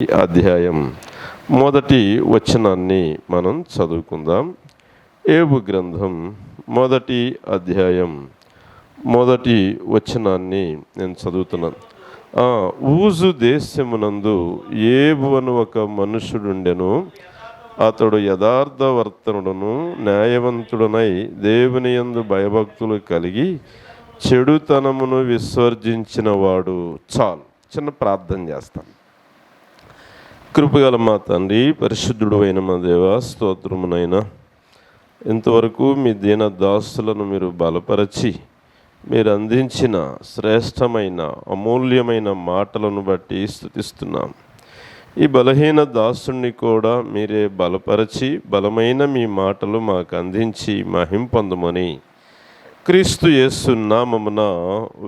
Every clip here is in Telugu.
ఈ అధ్యాయం మొదటి వచనాన్ని మనం చదువుకుందాం. యోబు గ్రంథం మొదటి అధ్యాయం మొదటి వచనాన్ని నేను చదువుతున్నాను. ఊజు దేశమునందు యోబు అను ఒక మనుషుడుండెను. అతడు యథార్థవర్తనుడును న్యాయవంతుడునై దేవుని యందు భయభక్తులు కలిగి చెడుతనమును విసర్జించిన వాడు. చాలు, చిన్న ప్రార్థన చేస్తాను. కృపగల మా తండ్రి, పరిశుద్ధుడు అయిన మా దేవ, స్తోత్రమునైనా ఇంతవరకు మీ దీన దాసులను మీరు బలపరచి మీరు అందించిన శ్రేష్టమైన అమూల్యమైన మాటలను బట్టి స్తుతిస్తున్నాం. ఈ బలహీన దాసుని కూడా మీరే బలపరచి బలమైన మీ మాటలు మాకు అందించి మహిమ పొందమని క్రీస్తు యేసు నామమున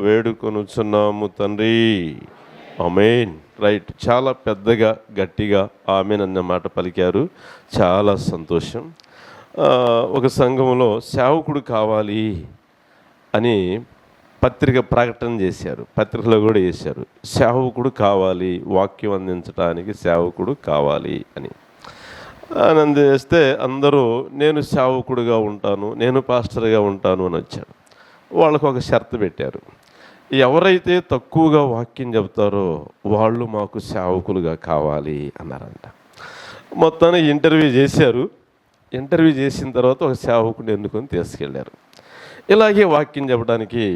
వేడుకొనుచున్నాము తండ్రి, ఆమేన్. రైట్, చాలా పెద్దగా గట్టిగా ఆమేన్ అన్న మాట పలికారు, చాలా సంతోషం. ఒక సంఘంలో సేవకుడు కావాలి అని పత్రిక ప్రకటన చేశారు, పత్రికలో కూడా చేశారు. సేవకుడు కావాలి, వాక్యం అందించడానికి సేవకుడు కావాలి అని చేస్తే అందరూ నేను సేవకుడుగా ఉంటాను, నేను పాస్టర్గా ఉంటాను అని వచ్చారు. వాళ్ళకు ఒక షరతు పెట్టారు, ఎవరైతే తక్కువగా వాక్యం చెబుతారో వాళ్ళు మాకు సేవకులుగా కావాలి అన్నారంట. మొత్తానికి ఇంటర్వ్యూ చేశారు. ఇంటర్వ్యూ చేసిన తర్వాత ఒక సేవకుడిని ఎన్నుకొని తీసుకెళ్ళారు. ఇలాగే వాక్యం చెప్పడానికి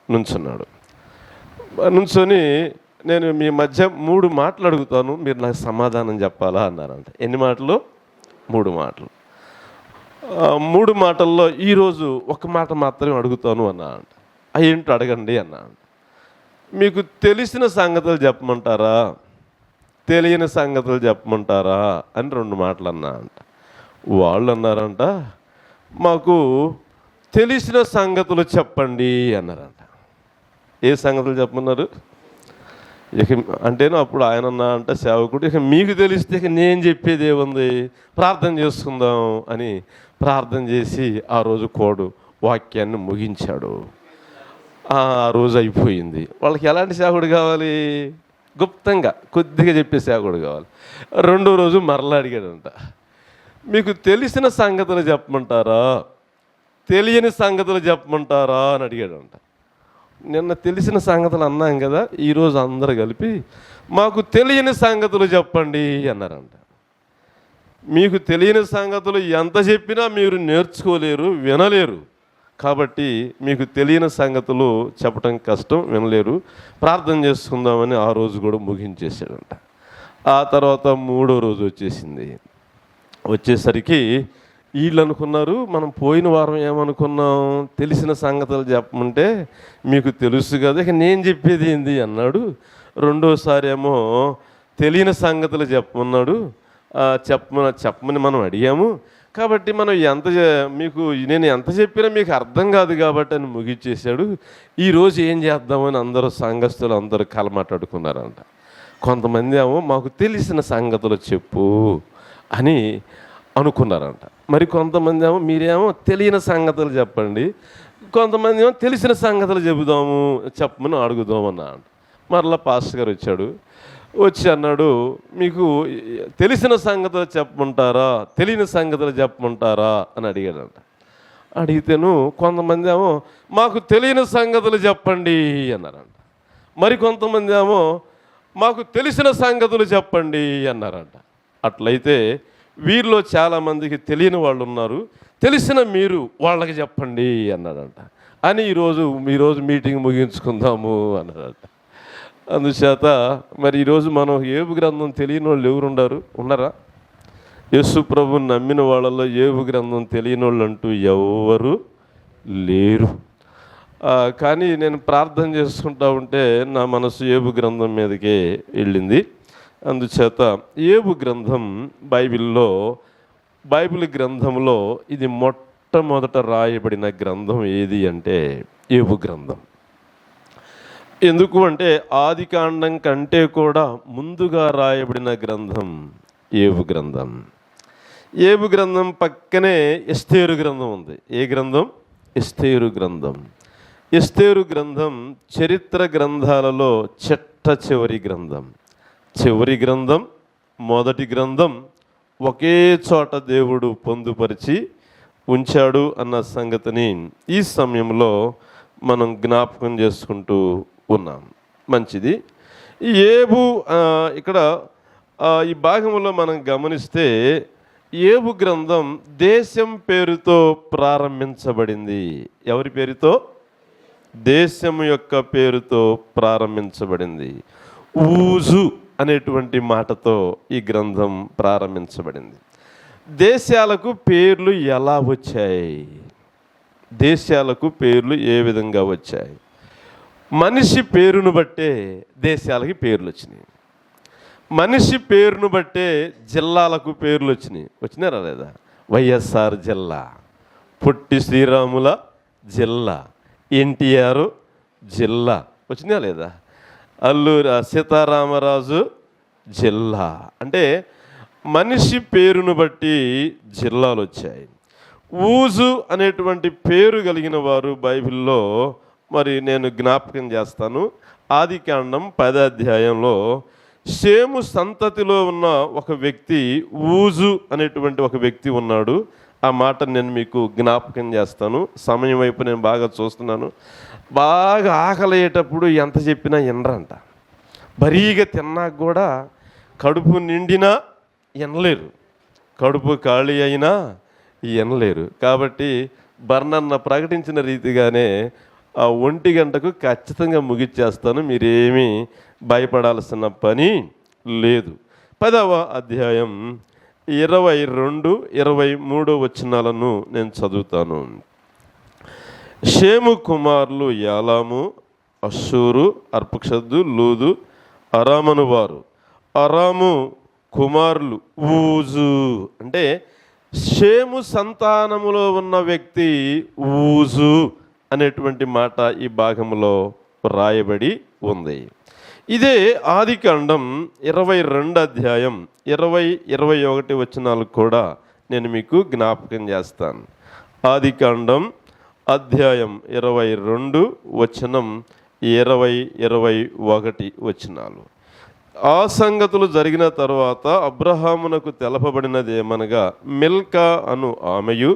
నుంచున్నాడు. నుంచొని నేను మీ మధ్య 3 మాటలు అడుగుతాను, మీరు నాకు సమాధానం చెప్పాలా అన్నారంట. ఎన్ని మాటలు? 3 మాటలు. 3 మాటల్లో ఈరోజు ఒక మాట మాత్రమే అడుగుతాను అన్నారంట. ఏంటో అడగండి అన్నారంట. మీకు తెలిసిన సంగతులు చెప్పమంటారా, తెలియని సంగతులు చెప్పమంటారా అని 2 మాటలు అన్నా అంట. వాళ్ళు అన్నారంట, మాకు తెలిసిన సంగతులు చెప్పండి అన్నారంట. ఏ సంగతులు చెప్పమన్నారు? ఇక అంటేను అప్పుడు ఆయన అన్నా అంట సేవకుడు, ఇక మీకు తెలిస్తే ఇక నేను చెప్పేది ఏముంది, ప్రార్థన చేసుకుందాం అని ప్రార్థన చేసి ఆ రోజు కోడు వాక్యాన్ని ముగించాడు. ఆ రోజు అయిపోయింది. వాళ్ళకి ఎలాంటి సేవకుడు కావాలి? గుప్తంగా కొద్దిగా చెప్పే సేవకుడు కావాలి. 2వ రోజు మరలా అడిగాడంట, మీకు తెలిసిన సంగతులు చెప్పమంటారా, తెలియని సంగతులు చెప్పమంటారా అని అడిగాడంట. నిన్న తెలిసిన సంగతులు అన్నాం కదా, ఈరోజు అందరూ కలిపి మాకు తెలియని సంగతులు చెప్పండి అన్నారంట. మీకు తెలియని సంగతులు ఎంత చెప్పినా మీరు నేర్చుకోలేరు, వినలేరు. కాబట్టి మీకు తెలియని సంగతులు చెప్పటం కష్టం, వినలేరు, ప్రార్థన చేసుకుందామని ఆ రోజు కూడా ముగించేసాడంట. ఆ తర్వాత 3వ రోజు వచ్చేసింది. వచ్చేసరికి వీళ్ళు అనుకున్నారు, మనం పోయిన వారం ఏమనుకున్నాం, తెలిసిన సంగతులు చెప్పమంటే మీకు తెలుసు కదా, ఇక నేను చెప్పేది ఏంది అన్నాడు. 2వసారి ఏమో తెలియని సంగతులు చెప్పమన్నాడు. చెప్పమని మనం అడిగాము, కాబట్టి మనం నేను ఎంత చెప్పినా మీకు అర్థం కాదు కాబట్టి అని ముగిచ్చేశాడు. ఈరోజు ఏం చేద్దామని అందరూ సంఘస్థులు అందరూ కలమాట్లాడుకున్నారంట. కొంతమంది ఏమో మాకు తెలిసిన సంగతులు చెప్పు అని అనుకున్నారంట. మరి కొంతమంది ఏమో మీరేమో తెలియని సంగతులు చెప్పండి, కొంతమంది ఏమో తెలిసిన సంగతులు చెప్పమని అడుగుదామన్నా అంట. మరలా పాస్టర్ గారు వచ్చాడు. వచ్చి అన్నాడు, మీకు తెలిసిన సంగతులు చెప్పమంటారా, తెలియని సంగతులు చెప్పమంటారా అని అడిగాడంట. అడిగితేను కొంతమంది ఏమో మాకు తెలియని సంగతులు చెప్పండి అన్నారంట. మరి కొంతమంది ఏమో మాకు తెలిసిన సంగతులు చెప్పండి అన్నారంట. అట్లయితే వీరిలో చాలామందికి తెలియని వాళ్ళు ఉన్నారు, తెలిసిన మీరు వాళ్ళకి చెప్పండి అన్నాడంట. అని ఈరోజు మీటింగ్ ముగించుకుందాము అన్నాడంట. అందుచేత మరి ఈరోజు మనం యోబు గ్రంథం తెలియని వాళ్ళు ఉన్నారా? యేసు ప్రభువుని నమ్మిన వాళ్ళలో యోబు గ్రంథం తెలియని వాళ్ళు అంటూ ఎవరు లేరు. కానీ నేను ప్రార్థన చేసుకుంటా ఉంటే నా మనసు యోబు గ్రంథం మీదకే వెళ్ళింది. అందుచేత యోబు గ్రంథం బైబిల్ గ్రంథంలో ఇది మొట్టమొదట రాయబడిన గ్రంథం ఏది అంటే యోబు గ్రంథం. ఎందుకు అంటే ఆదికాండం కంటే కూడా ముందుగా రాయబడిన గ్రంథం యోబు గ్రంథం. యోబు గ్రంథం పక్కనే ఎస్తేరు గ్రంథం ఉంది. ఏ గ్రంథం? ఎస్తేరు గ్రంథం. ఎస్తేరు గ్రంథం చరిత్ర గ్రంథాలలో చిట్ట చివరి గ్రంథం. మొదటి గ్రంథం ఒకే చోట దేవుడు పొందుపరిచి ఉంచాడు అన్న సంగతిని ఈ సమయంలో మనం జ్ఞాపకం చేసుకుంటూ ఉన్నాం. మంచిది. ఏబు ఇక్కడ ఈ భాగంలో మనం గమనిస్తే ఏబు గ్రంథం దేశం పేరుతో ప్రారంభించబడింది. ఎవరి పేరుతో? దేశం యొక్క పేరుతో ప్రారంభించబడింది. ఊజు అనేటువంటి మాటతో ఈ గ్రంథం ప్రారంభించబడింది. దేశాలకు పేర్లు ఎలా వచ్చాయి? దేశాలకు పేర్లు ఏ విధంగా వచ్చాయి? మనిషి పేరును బట్టే దేశాలకి పేర్లు వచ్చినాయి. మనిషి పేరును బట్టే జిల్లాలకు పేర్లు వచ్చినారా లేదా? వైఎస్ఆర్ జిల్లా, పొట్టి శ్రీరాముల జిల్లా, ఎన్టీఆర్ జిల్లా వచ్చినాయా లేదా? అల్లూరి సీతారామరాజు జిల్లా. అంటే మనిషి పేరును బట్టి జిల్లాలు వచ్చాయి. ఊజు అనేటువంటి పేరు కలిగిన వారు బైబిల్లో మరి నేను జ్ఞాపకం చేస్తాను. ఆదికాండం 10వ అధ్యాయంలో షేము సంతతిలో ఉన్న ఒక వ్యక్తి, ఊజు అనేటువంటి ఒక వ్యక్తి ఉన్నాడు. ఆ మాట నేను మీకు జ్ఞాపకం చేస్తాను. సమయం వైపు నేను బాగా చూస్తున్నాను. బాగా ఆకలయ్యేటప్పుడు ఎంత చెప్పినా వినరంట. బరీగా తిన్నాక కూడా కడుపు నిండినా వినలేరు, కడుపు ఖాళీ అయినా వినలేరు. కాబట్టి బర్నన్న ప్రకటించిన రీతిగానే ఆ 1 గంటకు ఖచ్చితంగా ముగిచ్చేస్తాను, మీరేమీ భయపడాల్సిన పని లేదు. 10వ అధ్యాయం 22, 23 వచనాలను నేను చదువుతాను. షేము కుమారులు యాలాము, అషూరు, అర్పక్షద్దు, లూదు, అరామను వారు. అరాము కుమారులు ఊజు. అంటే షేము సంతానములో ఉన్న వ్యక్తి ఊజు అనేటువంటి మాట ఈ భాగంలో రాయబడి ఉంది. ఇదే ఆదికాండం 22వ అధ్యాయం 20, 21 వచనాలు కూడా నేను మీకు జ్ఞాపకం చేస్తాను. ఆదికాండం అధ్యాయం 22 వచనం 20, 21 వచనాలు. ఆ సంగతులు జరిగిన తర్వాత అబ్రహామునకు తెలపబడినది ఏమనగా, మిల్కా అను ఆమెయు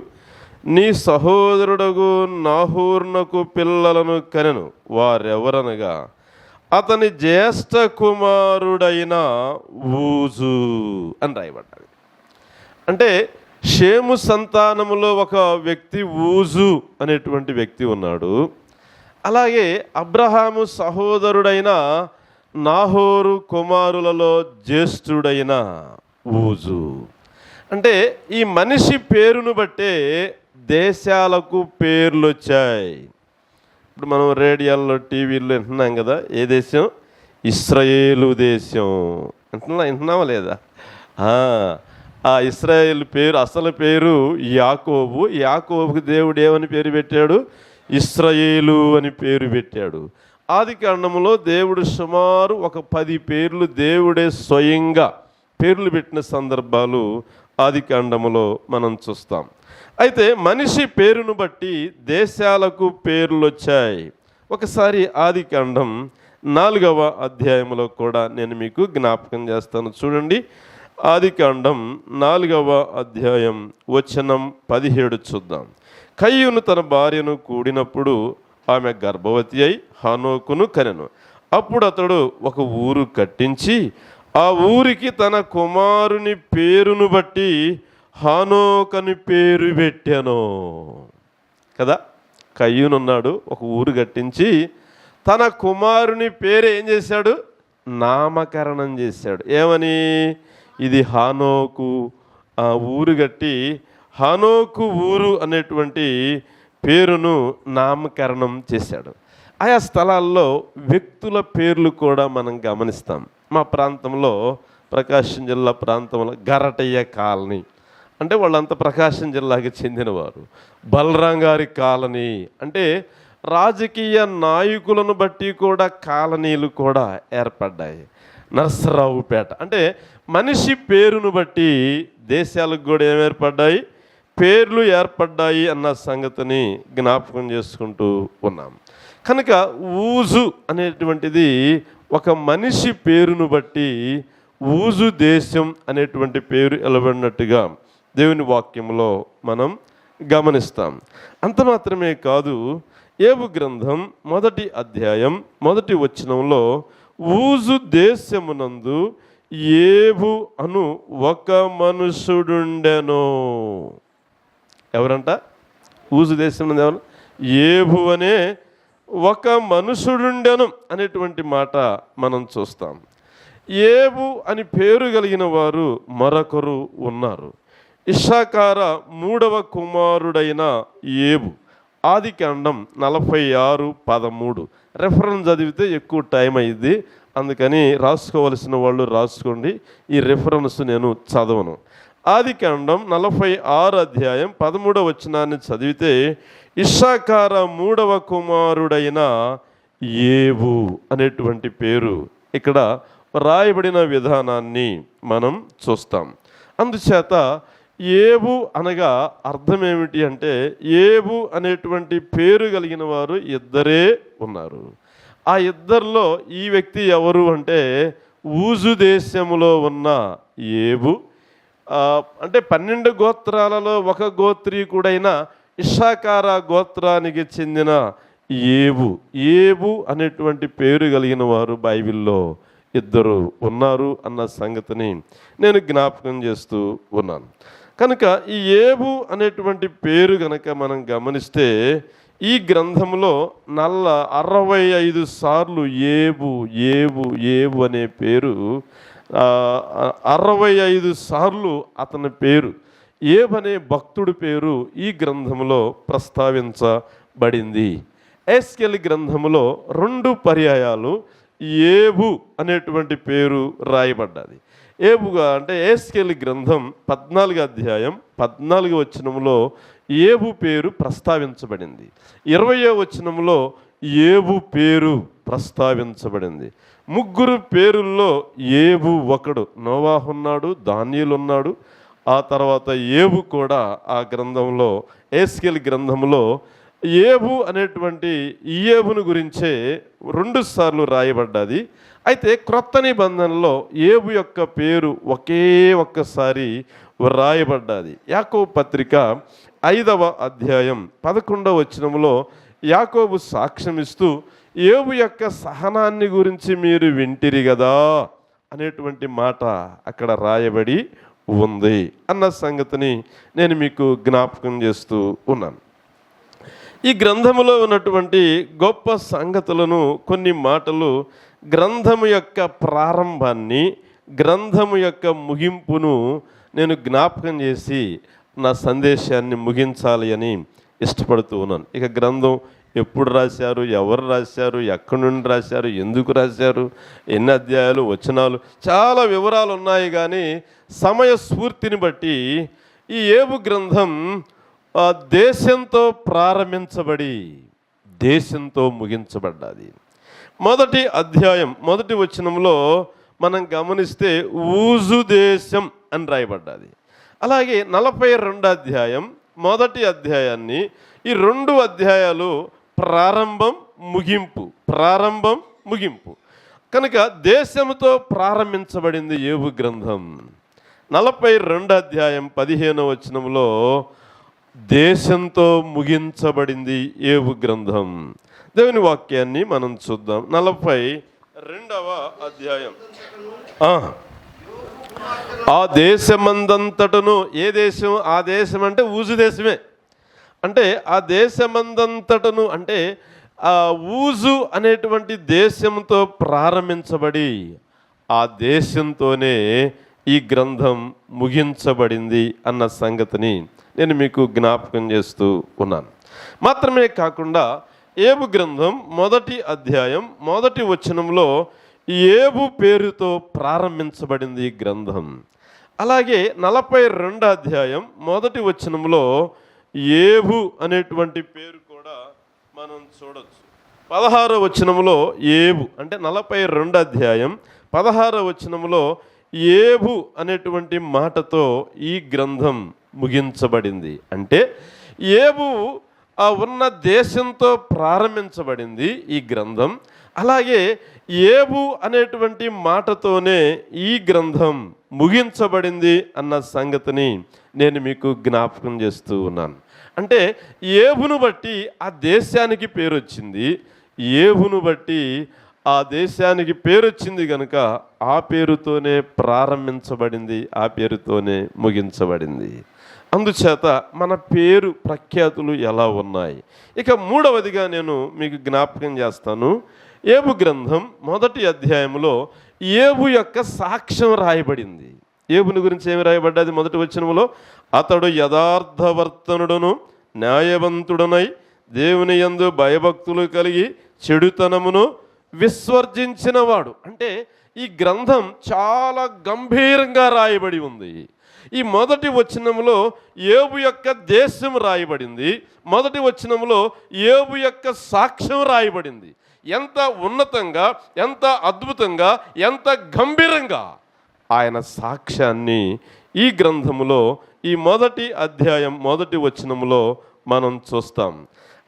నీ సహోదరుడగు నాహూర్నకు పిల్లలను కనెను. వారెవరనగా అతని జ్యేష్ఠ కుమారుడైన ఊజు అని రాయబడ్డాడు. అంటే షేము సంతానములో ఒక వ్యక్తి ఊజు అనేటువంటి వ్యక్తి ఉన్నాడు. అలాగే అబ్రహాము సహోదరుడైన నాహోరు కుమారులలో జ్యేష్ఠుడైన ఊజు. అంటే ఈ మనిషి పేరును బట్టే దేశాలకు పేర్లు వచ్చాయి. ఇప్పుడు మనం రేడియోల్లో, టీవీల్లో వింటున్నాం కదా, ఏ దేశం? ఇశ్రాయేలు దేశం వింటున్నామా లేదా? ఆ ఇశ్రాయేలు పేరు, అసలు పేరు యాకోబు. యాకోబుకి దేవుడు ఏమని పేరు పెట్టాడు? ఇశ్రాయేలు అని పేరు పెట్టాడు. ఆదికాండంలో దేవుడు సుమారు ఒక 10 పేర్లు దేవుడే స్వయంగా పేర్లు పెట్టిన సందర్భాలు ఆదికాండంలో మనం చూస్తాం. అయితే మనిషి పేరును బట్టి దేశాలకు పేర్లు వచ్చాయి. ఒకసారి ఆదికాండం 4వ అధ్యాయంలో కూడా నేను మీకు జ్ఞాపకం చేస్తాను. చూడండి, ఆదికాండం 4వ అధ్యాయం వచనం 17 చూద్దాం. కయ్యూను తన భార్యను కూడినప్పుడు ఆమె గర్భవతి అయి హానోకును కనెను. అప్పుడు అతడు ఒక ఊరు కట్టించి ఆ ఊరికి తన కుమారుని పేరును బట్టి హానోకని పేరు పెట్టాను కదా. కయ్యూనున్నాడు, ఒక ఊరు కట్టించి తన కుమారుని పేరు ఏం చేశాడు? నామకరణం చేశాడు. ఏమని? ఇది హానోకు. ఆ ఊరు కట్టి హానోకు ఊరు అనేటువంటి పేరును నామకరణం చేశాడు. ఆయా స్థలాల్లో వ్యక్తుల పేర్లు కూడా మనం గమనిస్తాం. మా ప్రాంతంలో, ప్రకాశం జిల్లా ప్రాంతంలో గరటయ్య కాలనీ అంటే వాళ్ళంతా ప్రకాశం జిల్లాకి చెందినవారు. బలరాం గారి కాలనీ అంటే రాజకీయ నాయకులను బట్టి కూడా కాలనీలు కూడా ఏర్పడ్డాయి. నరసరావుపేట అంటే మనిషి పేరును బట్టి దేశాలకు కూడా ఏర్పడ్డాయి, పేర్లు ఏర్పడ్డాయి అన్న సంగతిని జ్ఞాపకం చేసుకుంటూ ఉన్నాం. కనుక ఊజు అనేటువంటిది ఒక మనిషి పేరును బట్టి ఊజు దేశం అనేటువంటి పేరు ఎలబడినట్టుగా దేవుని వాక్యంలో మనం గమనిస్తాం. అంత మాత్రమే కాదు, ఏబు గ్రంథం 1వ అధ్యాయం 1వ వచనంలో ఊజు దేశమునందు ఏబు అను ఒక మనుషుడుండెను. ఎవరంట? ఊజు దేశం ఎవరు? ఏబు అనే ఒక మనుషుడుండెను అనేటువంటి మాట మనం చూస్తాం. ఏబు అని పేరు కలిగిన వారు మరొకరు ఉన్నారు. ఇశ్శాఖార 3వ కుమారుడైన ఏబు. ఆదికాండం 46:13. రెఫరెన్స్ చదివితే ఎక్కువ టైం అయ్యింది, అందుకని రాసుకోవలసిన వాళ్ళు రాసుకోండి. ఈ రెఫరెన్స్ నేను చదవను. ఆదికాండం 46 అధ్యాయం 13వ వచనాన్ని చదివితే ఇశ్శాఖార 3వ కుమారుడైన ఏబు అనేటువంటి పేరు ఇక్కడ రాయబడిన విధానాన్ని మనం చూస్తాం. అందుచేత ఏబు అనగా అర్థం ఏమిటి అంటే, ఏబు అనేటువంటి పేరు కలిగిన వారు ఇద్దరే ఉన్నారు. ఆ ఇద్దరిలో ఈ వ్యక్తి ఎవరు అంటే ఊజు దేశములో ఉన్న ఏబు. అంటే 12 గోత్రాలలో ఒక గోత్రీకుడైన ఇశ్శాఖార గోత్రానికి చెందిన ఏబు. ఏబు అనేటువంటి పేరు కలిగిన వారు బైబిల్లో ఇద్దరు ఉన్నారు అన్న సంగతిని నేను జ్ఞాపకం చేస్తూ ఉన్నాను. కనుక ఈ ఏబు అనేటువంటి పేరు కనుక మనం గమనిస్తే ఈ గ్రంథంలో 65 సార్లు ఏబు ఏబు ఏబు అనే పేరు 65 సార్లు అతని పేరు, ఏబు అనే భక్తుడి పేరు ఈ గ్రంథంలో ప్రస్తావించబడింది. ఎస్కేల్ గ్రంథంలో 2 పర్యాయాలు ఏబు అనేటువంటి పేరు రాయబడ్డది. ఏబుగా అంటే ఎస్కేల్ గ్రంథం 14వ అధ్యాయం 14వ వచనంలో ఏబు పేరు ప్రస్తావించబడింది. 20వ వచనంలో ఏబు పేరు ప్రస్తావించబడింది. 3 పేరుల్లో ఏబు ఒకడు. నోవాహు ఉన్నాడు, దానియేలు ఉన్నాడు, ఆ తర్వాత ఏబు కూడా ఆ గ్రంథంలో ఎస్కేల్ గ్రంథంలో ఏబు అనేటువంటి ఈ ఏబును గురించే 2 సార్లు రాయబడ్డది. అయితే క్రొత్త నిబంధనలో ఏబు యొక్క పేరు ఒకే ఒక్కసారి రాయబడ్డది. యాకోబు పత్రిక 5వ అధ్యాయం 11వ వచనంలో యాకోబు సాక్ష్యమిస్తూ ఏబు యొక్క సహనాన్ని గురించి మీరు వింటిరి కదా అనేటువంటి మాట అక్కడ రాయబడి ఉంది అన్న సంగతిని నేను మీకు జ్ఞాపకం చేస్తూ ఉన్నాను. ఈ గ్రంథములో ఉన్నటువంటి గొప్ప సంగతులను, కొన్ని మాటలు, గ్రంథము యొక్క ప్రారంభాన్ని, గ్రంథము యొక్క ముగింపును నేను జ్ఞాపకం చేసి నా సందేశాన్ని ముగించాలి అని ఇష్టపడుతూ ఉన్నాను. ఇక గ్రంథం ఎప్పుడు రాశారు, ఎవరు రాశారు, ఎక్కడి నుండి రాశారు, ఎందుకు రాశారు, ఎన్ని అధ్యాయాలు, వచనాలు, చాలా వివరాలు ఉన్నాయి. కానీ సమయ స్ఫూర్తిని బట్టి ఈ ఏబు గ్రంథం దేశంతో ప్రారంభించబడి దేశంతో ముగించబడ్డది. 1వ అధ్యాయం 1వ వచనంలో మనం గమనిస్తే ఊజు దేశం అని రాయబడ్డది. అలాగే 42వ అధ్యాయం 1వ అధ్యాయాన్ని, ఈ 2 అధ్యాయాలు ప్రారంభం ముగింపు, ప్రారంభం ముగింపు. కనుక దేశంతో ప్రారంభించబడింది ఏబు గ్రంథం. 42వ అధ్యాయం 15వ వచనంలో దేశంతో ముగించబడింది ఏబు గ్రంథం. దేవుని వాక్యాన్ని మనం చూద్దాం. 42వ అధ్యాయం. ఆ దేశమందంతటను, ఏ దేశం? ఆ దేశం అంటే ఊజు దేశమే. అంటే ఆ దేశమందంతటను అంటే ఆ ఊజు అనేటువంటి దేశంతో ప్రారంభించబడి ఆ దేశంతోనే ఈ గ్రంథం ముగించబడింది అన్న సంగతిని నేను మీకు జ్ఞాపకం చేస్తూ ఉన్నాను. మాత్రమే కాకుండా ఏబు గ్రంథం 1వ అధ్యాయం 1వ వచనంలో ఏబు పేరుతో ప్రారంభించబడింది ఈ గ్రంథం. అలాగే 42వ అధ్యాయం 1వ వచనంలో ఏబు అనేటువంటి పేరు కూడా మనం చూడొచ్చు. 16వ వచనంలో ఏబు అంటే 42వ అధ్యాయం 16వ వచనంలో ఏబు అనేటువంటి మాటతో ఈ గ్రంథం ముగించబడింది. అంటే ఏబు ఉన్న దేశంతో ప్రారంభించబడింది ఈ గ్రంథం. అలాగే ఏబు అనేటువంటి మాటతోనే ఈ గ్రంథం ముగించబడింది అన్న సంగతిని నేను మీకు జ్ఞాపకం చేస్తూ ఉన్నాను. అంటే ఏబును బట్టి ఆ దేశానికి పేరు వచ్చింది, ఏబును బట్టి ఆ దేశానికి పేరు వచ్చింది కనుక ఆ పేరుతోనే ప్రారంభించబడింది, ఆ పేరుతోనే ముగించబడింది. అందుచేత మన పేరు ప్రఖ్యాతులు ఎలా ఉన్నాయి. ఇక మూడవదిగా నేను మీకు జ్ఞాపకం చేస్తాను. ఏబు గ్రంథం 1వ అధ్యాయంలో ఏబు యొక్క సాక్ష్యం రాయబడింది. ఏబుని గురించి ఏమి రాయబడ్డది? 1వ వచనంలో, అతడు యథార్థవర్తనుడును న్యాయవంతుడనై దేవుని యందు భయభక్తులు కలిగి చెడుతనమును విసర్జించినవాడు. అంటే ఈ గ్రంథం చాలా గంభీరంగా రాయబడి ఉంది. ఈ 1వ వచనంలో ఏబు యొక్క దేశం రాయబడింది, 1వ వచనంలో ఏబు యొక్క సాక్ష్యం రాయబడింది. ఎంత ఉన్నతంగా, ఎంత అద్భుతంగా, ఎంత గంభీరంగా ఆయన సాక్ష్యాన్ని ఈ గ్రంథములో ఈ 1వ అధ్యాయం 1వ వచనంలో మనం చూస్తాం.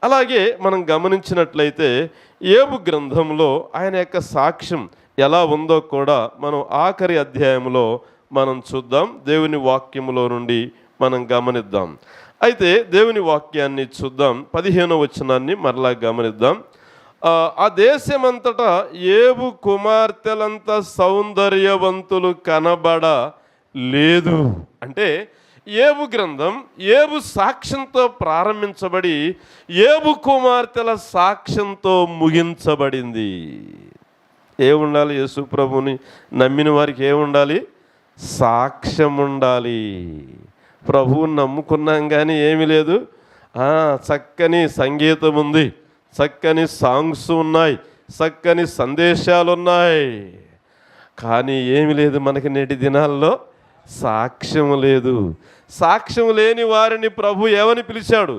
అలాగే మనం గమనించినట్లయితే ఏబు గ్రంథంలో ఆయన యొక్క సాక్ష్యం ఎలా ఉందో కూడా మనం ఆఖరి అధ్యాయంలో మనం చూద్దాం. దేవుని వాక్యములో నుండి మనం గమనిద్దాం. అయితే దేవుని వాక్యాన్ని చూద్దాం. 15వ వచనాన్ని మరలా గమనిద్దాం. ఆ దేశమంతటా ఏబు కుమార్తెలంత సౌందర్యవంతులు కనబడ లేదు. అంటే ఏబు గ్రంథం ఏబు సాక్ష్యంతో ప్రారంభించబడి ఏబు కుమార్తెల సాక్ష్యంతో ముగించబడింది. ఏముండాలి? యేసు ప్రభుని నమ్మిన వారికి ఏముండాలి? సాక్ష్యం ఉండాలి. ప్రభువుని నమ్ముకున్నాం కానీ ఏమీ లేదు. చక్కని సంగీతం ఉంది, చక్కని సాంగ్స్ ఉన్నాయి, చక్కని సందేశాలు ఉన్నాయి, కానీ ఏమి లేదు మనకి నేటి దినాల్లో సాక్ష్యం లేదు. సాక్ష్యం లేని వారిని ప్రభు ఏమని పిలిచాడు?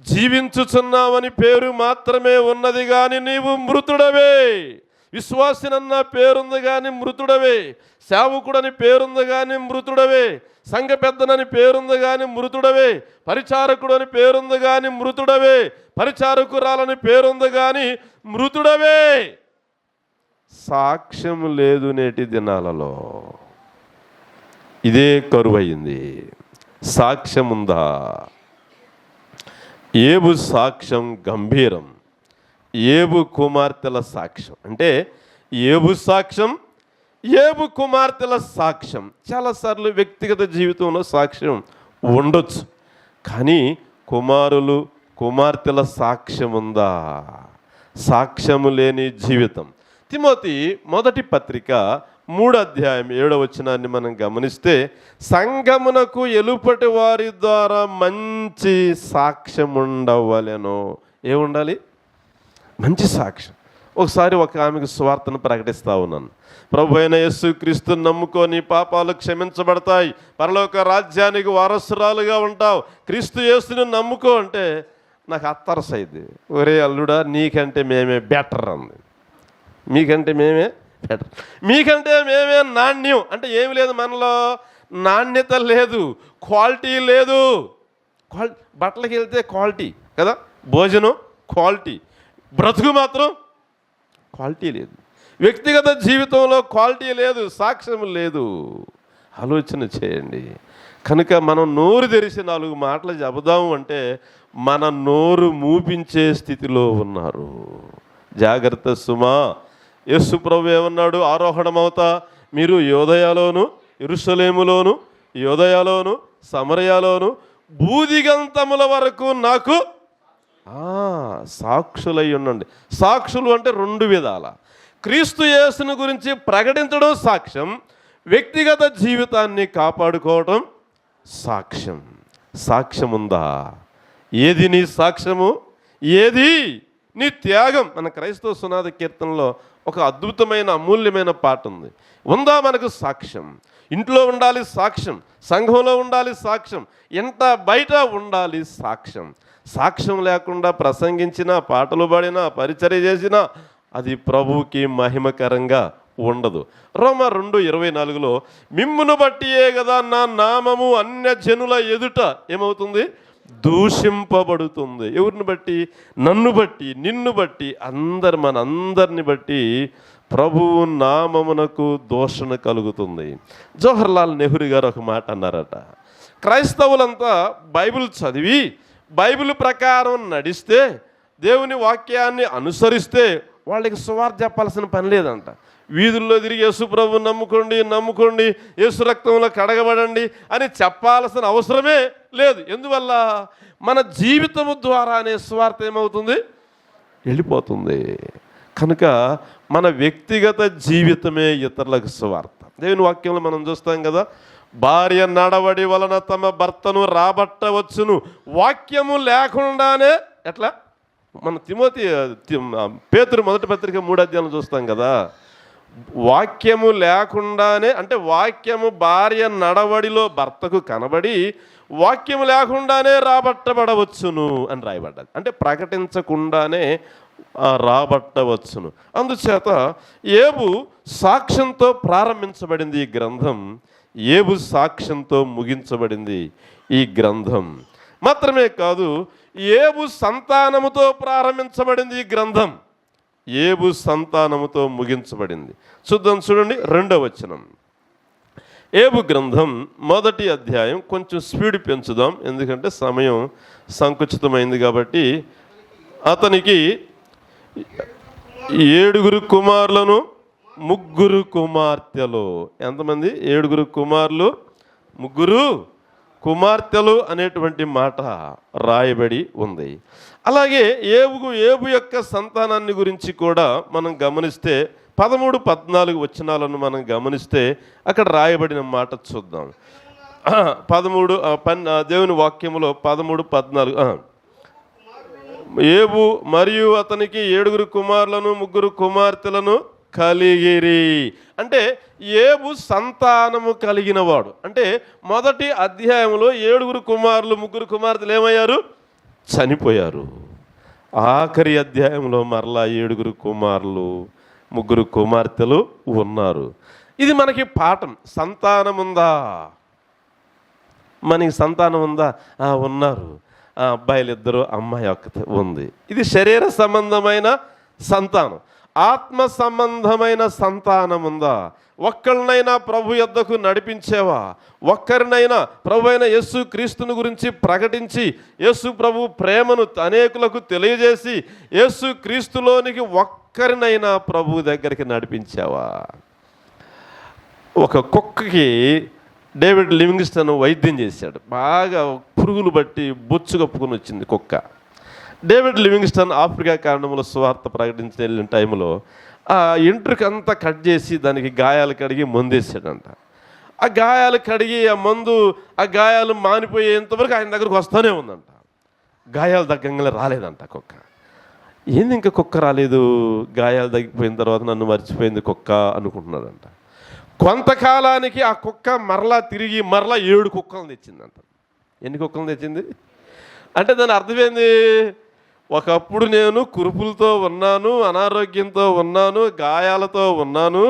జీవించుచున్నామని పేరు మాత్రమే ఉన్నది కానీ నీవు మృతుడవే. విశ్వాసినన్న పేరుంది కానీ మృతుడవే. సేవకుడని పేరుంది కానీ మృతుడవే. సంఘ పెద్దనని పేరుంది కానీ మృతుడవే. పరిచారకుడు అని పేరుంది కానీ మృతుడవే. పరిచారకురాలని పేరుంది కానీ మృతుడవే. సాక్ష్యం లేదు నేటి దినాలలో. ఇదే కరువయింది. సాక్ష్యం ఉందా? ఏబు సాక్ష్యం గంభీరం. ఏబు కుమార్తెల సాక్ష్యం అంటే ఏబు సాక్ష్యం, ఏబు కుమార్తెల సాక్ష్యం. చాలాసార్లు వ్యక్తిగత జీవితంలో సాక్ష్యం ఉండొచ్చు, కానీ కుమారులు కుమార్తెల సాక్ష్యం ఉందా? సాక్ష్యము లేని జీవితం. తిమోతి 1వ పత్రిక 3వ అధ్యాయం 7వ వచనాన్ని మనం గమనిస్తే, సంఘమునకు ఎలుపటి వారి ద్వారా మంచి సాక్ష్యం ఉండవలెను. ఏముండాలి? మంచి సాక్ష్యం. ఒకసారి ఒక ఆమెకు సువార్తను ప్రకటిస్తూ ఉన్నాను. ప్రభు అయిన యేసుక్రీస్తుని నమ్ముకో, నీ పాపాలు క్షమించబడతాయి, పరలోక రాజ్యానికి వారసురాలుగా ఉంటావు, క్రీస్తు యేసుని నమ్ముకో అంటే నాకు అత్తరసైంది. ఒరే అల్లుడా, నీకంటే మేమే బెటర్ అంది. మీకంటే మేమే బెటర్, మీకంటే మేమే నాణ్యం. అంటే ఏమి లేదు మనలో? నాణ్యత లేదు, క్వాలిటీ లేదు. బట్టలకి వెళ్తే క్వాలిటీ కదా, భోజనం క్వాలిటీ, బ్రతుకు మాత్రం క్వాలిటీ లేదు. వ్యక్తిగత జీవితంలో క్వాలిటీ లేదు, సాక్ష్యం లేదు. ఆలోచన చేయండి. కనుక మనం నోరు తెరిచి 4 మాటలు చెబుదాము అంటే మన నోరు మూపించే స్థితిలో ఉన్నారు. జాగ్రత్త సుమా. యేసు ప్రభు ఏమన్నాడు? ఆరోహణమవుతా మీరు యోదయలోను యెరూషలేములోను యోదయలోను సమరయలోను భూదిగంతముల వరకు నాకు సాక్షులై ఉండండి. సాక్షులు అంటే 2 విధాల. క్రీస్తు యేసుని గురించి ప్రకటించడం సాక్ష్యం, వ్యక్తిగత జీవితాన్ని కాపాడుకోవడం సాక్ష్యం. సాక్ష్యం ఉందా? ఏది నీ సాక్ష్యము? ఏది నీ త్యాగం? మన క్రైస్తవ సునాద కీర్తనలో ఒక అద్భుతమైన అమూల్యమైన పాట ఉంది. ఉందా మనకు సాక్ష్యం? ఇంట్లో ఉండాలి సాక్ష్యం, సంఘంలో ఉండాలి సాక్ష్యం, ఇంట బయట ఉండాలి సాక్ష్యం. సాక్ష్యం లేకుండా ప్రసంగించినా, పాటలు పాడినా, పరిచర్య చేసినా అది ప్రభువుకి మహిమకరంగా ఉండదు. రోమా 2:24లో మిమ్మును బట్టియే కదా నా నామము అన్యజనుల ఎదుట ఏమవుతుంది? దూషింపబడుతుంది. ఎవరిని బట్టి? నన్ను బట్టి, నిన్ను బట్టి, మనందరిని బట్టి ప్రభువు నామమునకు దూషణ కలుగుతుంది. జవహర్లాల్ నెహ్రూ గారు ఒక మాట అన్నారట, క్రైస్తవులంతా బైబిల్ చదివి బైబిల్ ప్రకారం నడిస్తే, దేవుని వాక్యాన్ని అనుసరిస్తే వాళ్ళకి సువార్త చెప్పాల్సిన పని లేదంట. వీధుల్లో తిరిగి యేసు ప్రభువుని నమ్ముకోండి, యేసు రక్తంలో కడగబడండి అని చెప్పాల్సిన అవసరమే లేదు. ఎందువల్ల? మన జీవితము ద్వారానే సువార్త ఏమవుతుంది? వెళ్ళిపోతుంది. కనుక మన వ్యక్తిగత జీవితమే ఇతరులకు సువార్త. దేవుని వాక్యంలో మనం చూస్తాం కదా, భార్య నడవడి వలన తమ భర్తను రాబట్టవచ్చును, వాక్యము లేకుండానే. ఎట్లా? మన పేతురు 1 పత్రిక 3 అధ్యాయం చూస్తాం కదా, వాక్యము లేకుండానే, అంటే వాక్యము భార్య నడవడిలో భర్తకు కనబడి వాక్యము లేకుండానే రాబట్టబడవచ్చును అని రాయబడ్డది. అంటే ప్రకటించకుండానే రాబట్టవచ్చును. అందుచేత ఏబు సాక్ష్యంతో ప్రారంభించబడింది ఈ గ్రంథం, ఏబు సాక్ష్యంతో ముగించబడింది ఈ గ్రంథం. మాత్రమే కాదు, ఏబు సంతానముతో ప్రారంభించబడింది ఈ గ్రంథం, ఏబు సంతానముతో ముగించబడింది. చూడండి 2వ వచనం. ఏబు గ్రంథం 1వ అధ్యాయం. కొంచెం స్పీడ్ పెంచుదాం, ఎందుకంటే సమయం సంకుచితమైంది కాబట్టి. అతనికి 7 కుమారులను 3 కుమార్తెలు. ఎంతమంది? 7 కుమారులు 3 కుమార్తెలు అనేటువంటి మాట రాయబడి ఉంది. అలాగే ఏబు యొక్క సంతానాన్ని గురించి కూడా మనం గమనిస్తే 13, 14 వచనాలను మనం గమనిస్తే అక్కడ రాయబడిన మాట చూద్దాం. 13 దేవుని వాక్యములో 13, 14. ఏబు మరియు అతనికి 7 కుమారులను 3 కుమార్తెలను కలిగిరి. అంటే ఏబు సంతానము కలిగిన వాడు. అంటే 1వ అధ్యాయంలో 7 కుమారులు 3 కుమార్తెలు ఏమయ్యారు? చనిపోయారు. ఆఖరి అధ్యాయంలో మరలా 7 కుమారులు 3 కుమార్తెలు ఉన్నారు. ఇది మనకి పాఠం. సంతానముందా? మనకి సంతానం ఉందా? ఉన్నారు. అబ్బాయిలు 2, అమ్మాయి 1 ఉంది. ఇది శరీర సంబంధమైన సంతానం. ఆత్మ సంబంధమైన సంతానం ఉందా? ఒక్కరినైనా ప్రభు యొద్దకు నడిపించేవా? ఒక్కరినైనా ప్రభు అయిన యేసు క్రీస్తుని గురించి ప్రకటించి యేసు ప్రభు ప్రేమను అనేకులకు తెలియజేసి యేసు క్రీస్తులోనికి ఒక్కరినైనా ప్రభు దగ్గరికి నడిపించావా? ఒక కుక్కకి డేవిడ్ లివింగ్స్టన్ వైద్యం చేశాడు. బాగా పురుగులు బట్టి బొచ్చు కప్పుకొని వచ్చింది కుక్క. డేవిడ్ లివింగ్స్టన్ ఆఫ్రికా ఖండంలో సువార్త ప్రకటించి వెళ్ళిన టైంలో ఆ ఎంట్రుక అంతా కట్ చేసి దానికి గాయాలు కడిగి మందేసాడంట. ఆ గాయాలు కడిగి ఆ మందు ఆ గాయాలు మానిపోయేంతవరకు ఆయన దగ్గరకు వస్తూనే ఉందంట. గాయాలు తగ్గంగానే రాలేదంట కుక్క. ఏంది ఇంకా కుక్క రాలేదు? గాయాలు తగ్గిపోయిన తర్వాత నన్ను మర్చిపోయింది కుక్క అనుకుంటున్నాడంట. కొంతకాలానికి ఆ కుక్క మరలా తిరిగి 7 కుక్కలను తెచ్చిందంట. ఎన్ని కుక్కలను తెచ్చింది అంటే దాని అర్థమైంది, ఒకప్పుడు నేను కురుపులతో ఉన్నాను, అనారోగ్యంతో ఉన్నాను, గాయాలతో ఉన్నాను,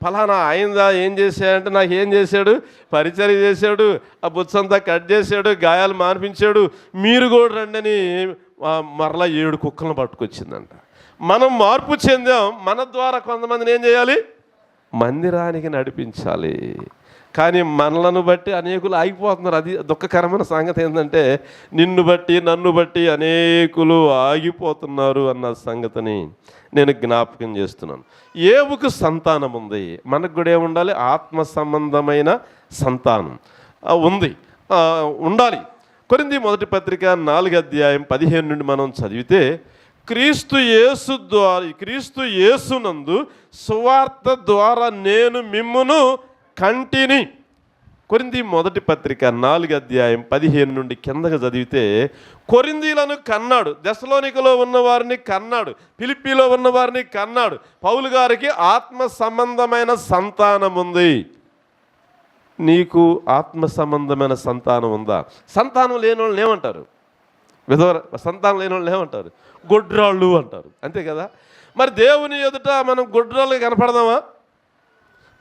ఫలానా ఆయన ఏం చేశాడంటే నాకు ఏం చేశాడు? పరిచర్య చేశాడు, ఆ బుచ్చంతా కట్ చేశాడు, గాయాలు మాన్పించాడు, మీరు కూడా రండి అని మరలా 7 కుక్కలను పట్టుకొచ్చిందంట. మనం మార్పు చెందాం. మన ద్వారా కొంతమందిని ఏం చేయాలి? మందిరానికి నడిపించాలి. కానీ మనలను బట్టి అనేకులు ఆగిపోతున్నారు. అది దుఃఖకరమైన సంగతి ఏంటంటే నిన్ను బట్టి నన్ను బట్టి అనేకులు ఆగిపోతున్నారు అన్న సంగతిని నేను జ్ఞాపకం చేస్తున్నాను. ఏబుకు సంతానం ఉంది, మనకు కూడా ఏముండాలి? ఆత్మ సంబంధమైన సంతానం ఉంది, ఉండాలి. కొరింథీ 1 పత్రిక 4వ అధ్యాయం 15 నుండి మనం చదివితే క్రీస్తు యేసునందు సువార్త ద్వారా నేను మిమ్మును కంటిని. కొరింథీ 1 పత్రిక 4వ అధ్యాయం 15 నుండి కిందగా చదివితే కొరింథీలను కన్నాడు, దెసలోనికలో ఉన్నవారిని కన్నాడు, ఫిలిప్పీలో ఉన్నవారిని కన్నాడు. పౌలు గారికి ఆత్మ సంబంధమైన సంతానం ఉంది. నీకు ఆత్మ సంబంధమైన సంతానం ఉందా? సంతానం లేని వాళ్ళని ఏమంటారు? సంతానం లేని వాళ్ళని ఏమంటారు? గొడ్రాళ్ళు అంటారు. అంతే కదా? మరి దేవుని ఎదుట మనం గొడ్రాళ్ళకి కనపడదామా?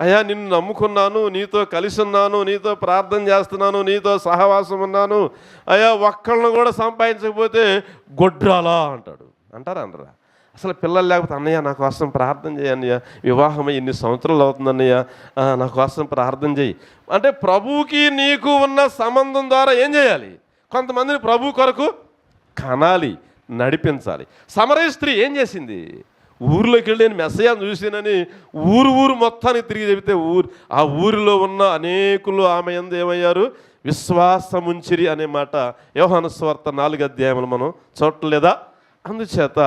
అయ్యా నిన్ను నమ్ముకున్నాను, నీతో కలిసి ఉన్నాను, నీతో ప్రార్థన చేస్తున్నాను, నీతో సహవాసం ఉన్నాను, అయ్యా ఒక్కళ్ళను కూడా సంపాదించకపోతే గొడ్రాలా అంటాడు. అంటారా అనరా? అసలు పిల్లలు లేకపోతే అన్నయ్య నా కోసం ప్రార్థన చేయి అన్నయ్య, వివాహం ఇన్ని సంవత్సరాలు అవుతుంది అన్నయ్య, నా కోసం ప్రార్థన చేయి అంటే ప్రభువుకి నీకు ఉన్న సంబంధం ద్వారా ఏం చేయాలి? కొంతమందిని ప్రభు కొరకు కనాలి, నడిపించాలి. సమరయ స్త్రీ ఏం చేసింది? ఊరిలోకి వెళ్ళి నేను మెస్సయ్యను చూసానని ఊరు మొత్తానికి తిరిగి చెబితే ఆ ఊరిలో ఉన్న అనేకులు ఆమె యందు ఏమయ్యారు? విశ్వాసముంచిరి అనే మాట యోహాను సువార్త 4వ అధ్యాయంలో మనం చూడలేదా? అందుచేత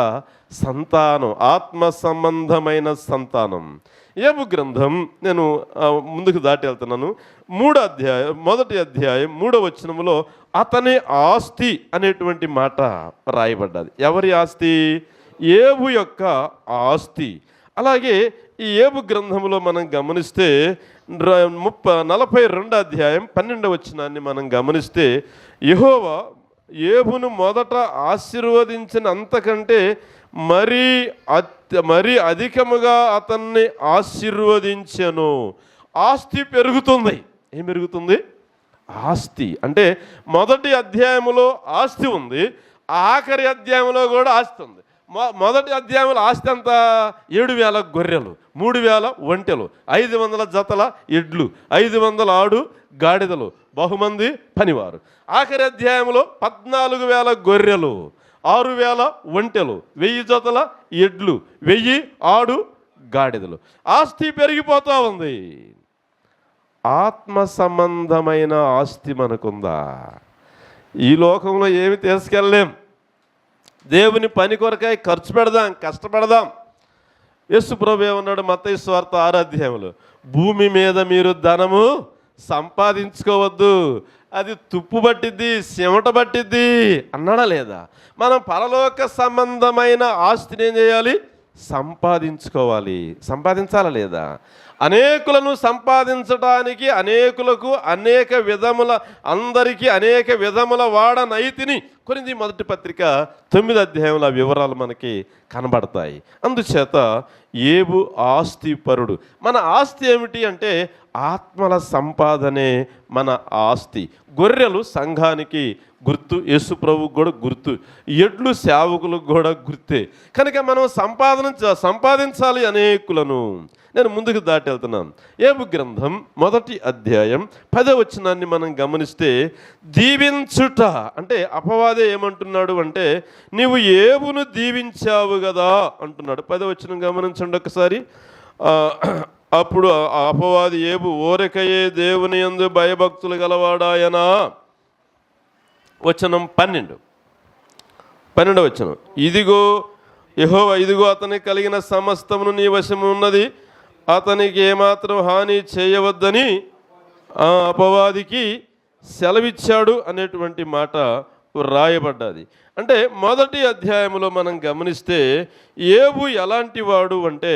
సంతానం, ఆత్మ సంబంధమైన సంతానం. యోబు గ్రంథం నేను ముందుకు దాటి వెళ్తున్నాను. 1వ అధ్యాయం 3వ వచనములో అతని ఆస్తి అనేటువంటి మాట రాయబడ్డది. ఎవరి ఆస్తి? యోబు యొక్క ఆస్తి. అలాగే ఈ యోబు గ్రంథంలో మనం గమనిస్తే 42వ అధ్యాయం 12వ వచనాన్ని మనం గమనిస్తే యెహోవా యోబును మొదట ఆశీర్వదించిన అంతకంటే మరీ అధికముగా అతన్ని ఆశీర్వదించెను. ఆస్తి పెరుగుతుంది. ఏం పెరుగుతుంది? ఆస్తి. అంటే మొదటి అధ్యాయంలో ఆస్తి ఉంది, ఆఖరి అధ్యాయంలో కూడా ఆస్తి ఉంది. మొదటి అధ్యాయంలో ఆస్తి అంతా 7,000 గొర్రెలు, 3,000 ఒంటెలు, 500 జతల ఎడ్లు, 500 ఆడు గాడిదలు, బహుమంది పనివారు. ఆఖరి అధ్యాయంలో 14,000 గొర్రెలు, 6,000 ఒంటెలు, 1000 జతల ఎడ్లు, 1000 ఆడు గాడిదలు. ఆస్తి పెరిగిపోతూ ఉంది. ఆత్మ సంబంధమైన ఆస్తి మనకుందా? ఈ లోకంలో ఏమి తీసుకెళ్ళలేం. దేవుని పని కొరకై ఖర్చు పెడదాం, కష్టపడదాం. యేసు ప్రభు ఏమన్నాడు? మత్తయి సువార్త 6వ అధ్యాయంలో, భూమి మీద మీరు ధనము సంపాదించుకోవద్దు, అది తుప్పు పట్టిద్ది, చెమట పట్టిద్ది అన్నాడా లేదా? మనం పరలోక సంబంధమైన ఆస్తిని ఏం చేయాలి? సంపాదించుకోవాలి. సంపాదించాలా లేదా? అనేకులను సంపాదించడానికి అనేకులకు అనేక విధముల, అందరికీ అనేక విధముల వాడనైతిని కొరింథీ మొదటి పత్రిక 9వ అధ్యాయంలో వివరాలు మనకి కనబడతాయి. అందుచేత యోబు ఆస్తి పరుడు. మన ఆస్తి ఏమిటి అంటే ఆత్మల సంపాదనే మన ఆస్తి. గొర్రెలు సంఘానికి గుర్తు, యేసు ప్రభువుకు కూడా గుర్తు, ఎడ్లు సేవకులకు కూడా గుర్తే. కనుక మనం సంపాదించాలి అనేకులను. నేను ముందుకు దాటి వెళ్తున్నాను. యోబు గ్రంథం 1వ అధ్యాయం 10వ వచనాన్ని మనం గమనిస్తే, దీవించుట అంటే అపవాదే ఏమంటున్నాడు అంటే నీవు యోబును దీవించావు కదా అంటున్నాడు. 10వ వచనం గమనించండి ఒకసారి. అప్పుడు ఆ అపవాది యోబు ఓరికయే దేవుని యందు భయభక్తులు గలవాడాయనా. వచనం 12వ వచనం, ఇదిగో యెహోవా ఇదిగో అతనికి కలిగిన సమస్తమును నీ వశము ఉన్నది, అతనికి ఏమాత్రం హాని చేయవద్దని ఆ అపవాదికి సెలవిచ్చాడు అనేటువంటి మాట రాయబడ్డది. అంటే 1వ అధ్యాయంలో మనం గమనిస్తే యోబు ఎలాంటి వాడు అంటే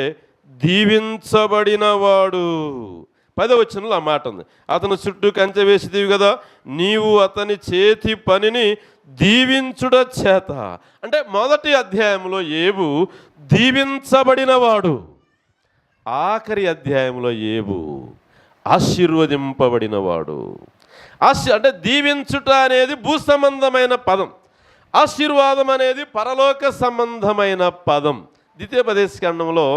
దీవించబడినవాడు. 10వ వచనంలో ఆ మాట ఉంది. అతను చుట్టూ కంచె వేసిదివి కదా, నీవు అతని చేతి పనిని దీవించుట చేత. అంటే 1వ అధ్యాయంలో యోబు దీవించబడినవాడు. ఆఖరి అధ్యాయంలో యోబు ఆశీర్వదింపబడినవాడు. అంటే దీవించుట అనేది భూ సంబంధమైన పదం, ఆశీర్వాదం అనేది పరలోక సంబంధమైన పదం. ద్వితీయోపదేశకాండంలో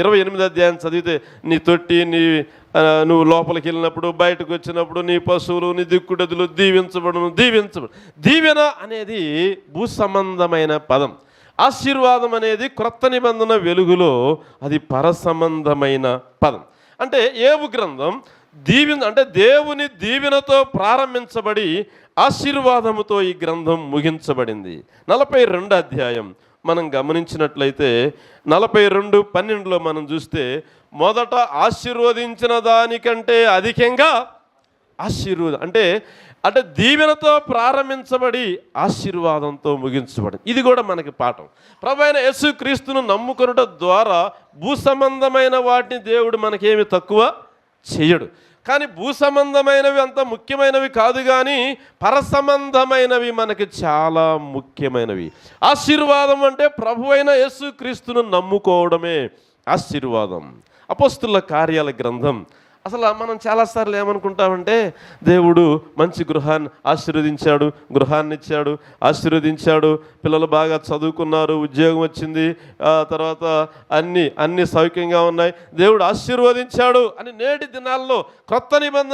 28వ అధ్యాయం చదివితే నీ తొట్టి, నువ్వు లోపలికి వెళ్ళినప్పుడు, బయటకు వచ్చినప్పుడు నీ పశువులు, నీ దిక్కుడదులు దీవించబడును. దీవెన అనేది భూ సంబంధమైన పదం. ఆశీర్వాదం అనేది క్రొత్త నిబంధన వెలుగులో అది పర సంబంధమైన పదం. అంటే యోబు గ్రంథం అంటే దేవుని దీవెనతో ప్రారంభించబడి ఆశీర్వాదముతో ఈ గ్రంథం ముగించబడింది. 42వ అధ్యాయం మనం గమనించినట్లయితే 42:12 మనం చూస్తే, మొదట ఆశీర్వదించిన దానికంటే అధికంగా ఆశీర్వాదం అంటే దీవెనతో ప్రారంభించబడి ఆశీర్వాదంతో ముగించబడింది. ఇది కూడా మనకి పాఠం. ప్రభువైన యేసుక్రీస్తును నమ్ముకొనుట ద్వారా భూ సంబంధమైన వాటిని దేవుడు మనకేమి తక్కువ చేయడు. కానీ భూ సంబంధమైనవి అంత ముఖ్యమైనవి కాదు, కానీ పర సంబంధమైనవి మనకి చాలా ముఖ్యమైనవి. ఆశీర్వాదం అంటే ప్రభువైన యేసుక్రీస్తును నమ్ముకోవడమే ఆశీర్వాదం. అపోస్తుల కార్యాల గ్రంథం. అసలు మనం చాలాసార్లు ఏమనుకుంటామంటే దేవుడు మంచి గృహాన్ని ఆశీర్వదించాడు, గృహాన్ని ఇచ్చాడు, ఆశీర్వదించాడు, పిల్లలు బాగా చదువుకున్నారు, ఉద్యోగం వచ్చింది, తర్వాత అన్నీ సౌఖ్యంగా ఉన్నాయి, దేవుడు ఆశీర్వదించాడు అని నేటి దినాల్లో క్రొత్త నిబంధన